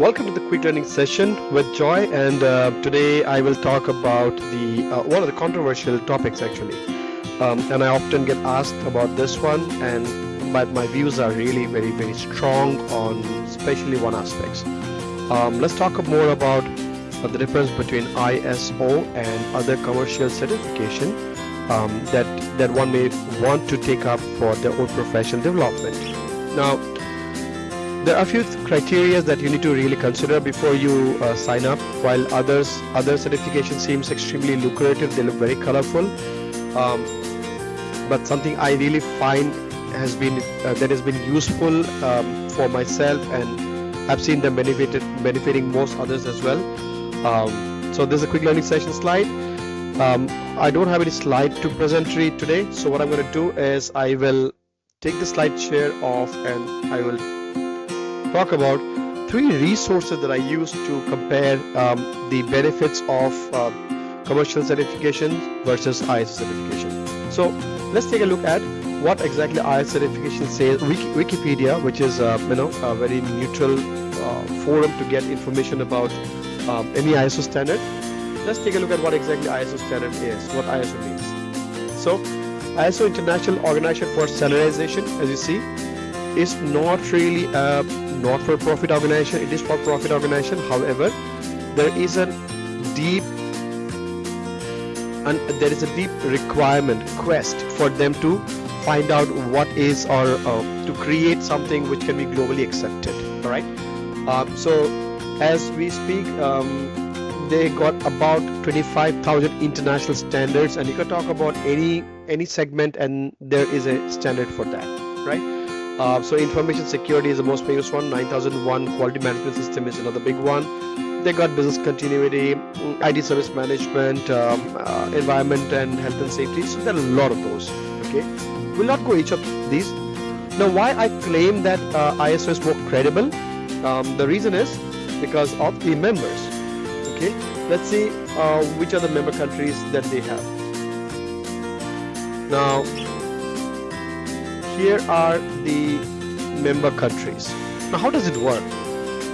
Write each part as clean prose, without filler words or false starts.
Welcome to the quick learning session with Joy, and today I will talk about the one of the controversial topics actually, and I often get asked about this one, and but my views are really very strong on especially one aspect. Let's talk more about the difference between ISO and other commercial certification that one may want to take up for their own professional development. Now, there are a few criteria that you need to really consider before you sign up. While other certification seems extremely lucrative, they look very colorful. But something I really find has been that has been useful for myself, and I've seen them benefiting most others as well. So this is a quick learning session slide. I don't have any slide to present today. So what I'm going to do is I will take the slide share off, and I will talk about 3 resources that I use to compare the benefits of commercial certification versus ISO certification. So let's take a look at what exactly ISO certification says. Wikipedia, which is a very neutral forum to get information about any ISO standard. Let's take a look at what exactly ISO standard is, what ISO means. So ISO, International Organization for Standardization, as you see, is not really a not-for-profit organization. It is for-profit organization. However, there is a deep requirement, quest for them to find out what is, or to create something which can be globally accepted. All right. So as we speak, they got about 25,000 international standards, and you can talk about any segment, and there is a standard for that, right? So information security is the most famous one. 9001 quality management system is another big one. They got business continuity, IT service management, environment and health and safety. So there are a lot of those. Okay, we'll not go each of these. Now, why I claim that ISO is more credible? The reason is because of the members. Okay, let's see which are the member countries that they have. Now, here are the member countries. Now, how does it work?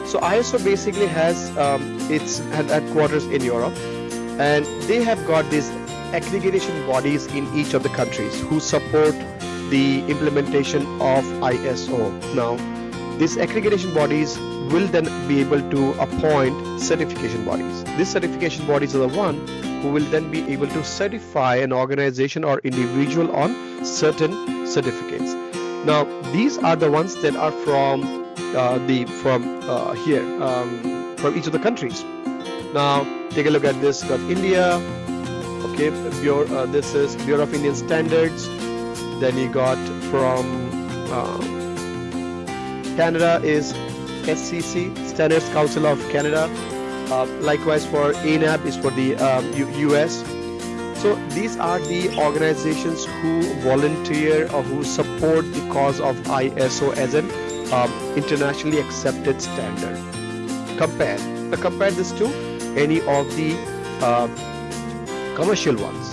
So ISO basically has its headquarters in Europe, and they have got these accreditation bodies in each of the countries who support the implementation of ISO. Now, these accreditation bodies will then be able to appoint certification bodies. These certification bodies are the one who will then be able to certify an organization or individual on certain certificates. Now, these are the ones that are from each of the countries. Now, take a look at this. Got India. Okay, this is Bureau of Indian Standards. Then you got from Canada is SCC, Standards Council of Canada. Likewise for ANAB is for the US. So these are the organizations who volunteer or who support the cause of ISO as an internationally accepted standard. Compare this to any of the commercial ones.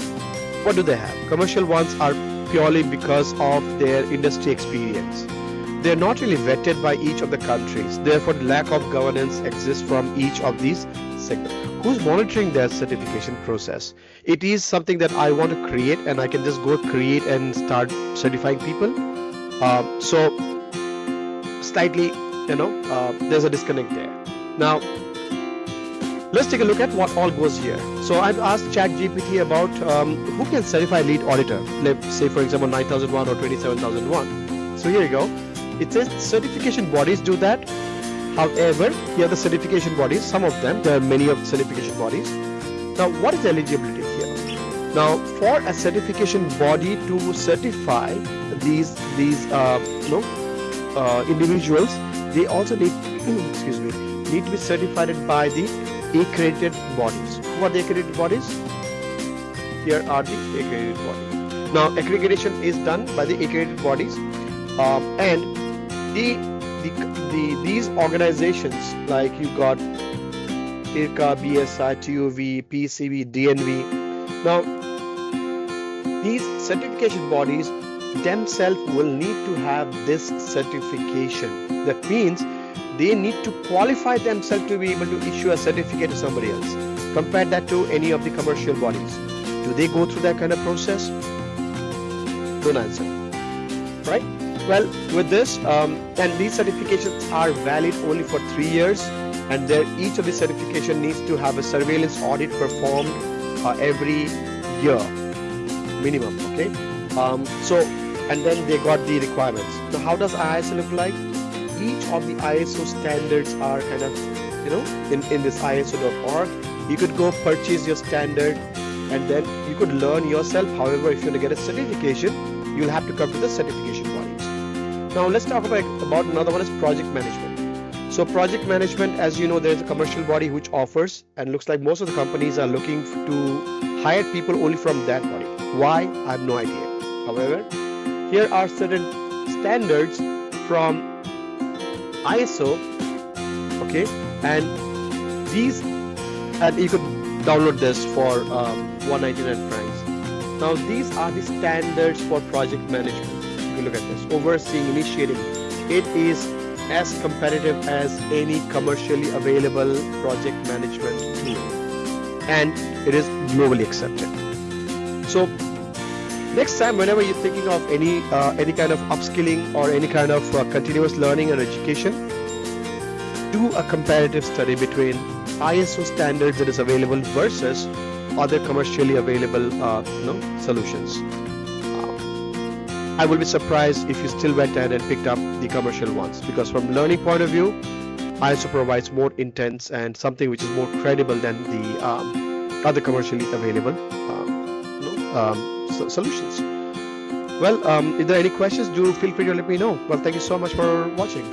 What do they have? Commercial ones are purely because of their industry experience. They are not really vetted by each of the countries. Therefore, the lack of governance exists from each of these segments. Who's monitoring their certification process? It is something that I want to create, and I can just go create and start certifying people. So slightly, there's a disconnect there. Now, let's take a look at what all goes here. So I've asked ChatGPT about who can certify lead auditor. Let's say, for example, 9001 or 27001. So here you go. It says certification bodies do that. However, here are the certification bodies. Some of them, there are many of certification bodies. Now, what is eligibility here? Now, for a certification body to certify these individuals, they also need to be certified by the accredited bodies. Who are the accredited bodies? Here are the accredited bodies. Now, accreditation is done by the accredited bodies, and these organizations, like you got IRCA, BSI, TUV, PCV, DNV. Now, these certification bodies themselves will need to have this certification. That means they need to qualify themselves to be able to issue a certificate to somebody else. Compare that to any of the commercial bodies. Do they go through that kind of process? Don't answer. Right? Well, with this, and these certifications are valid only for 3 years, and each of the certification needs to have a surveillance audit performed every year minimum. Okay. And then they got the requirements. So how does ISO look like? Each of the ISO standards are kind of, in this ISO.org. You could go purchase your standard, and then you could learn yourself. However, if you want to get a certification, you'll have to come to the certification bodies. Now let's talk about another one is project management. So project management, as you know, there's a commercial body which offers, and looks like most of the companies are looking to hire people only from that body. Why? I have no idea. However, here are certain standards from ISO, okay, and you could download this for 199 francs. Now these are the standards for project management. If you look at this, overseeing, initiating, it is as competitive as any commercially available project management tool, and it is globally accepted. So next time, whenever you're thinking of any kind of upskilling or any kind of continuous learning and education, do a comparative study between ISO standards that is available versus other commercially available solutions. I will be surprised if you still went ahead and picked up the commercial ones, because from learning point of view, ISO provides more intense and something which is more credible than the other commercially available solutions. Well, if there are any questions, do feel free to let me know. Well, thank you so much for watching.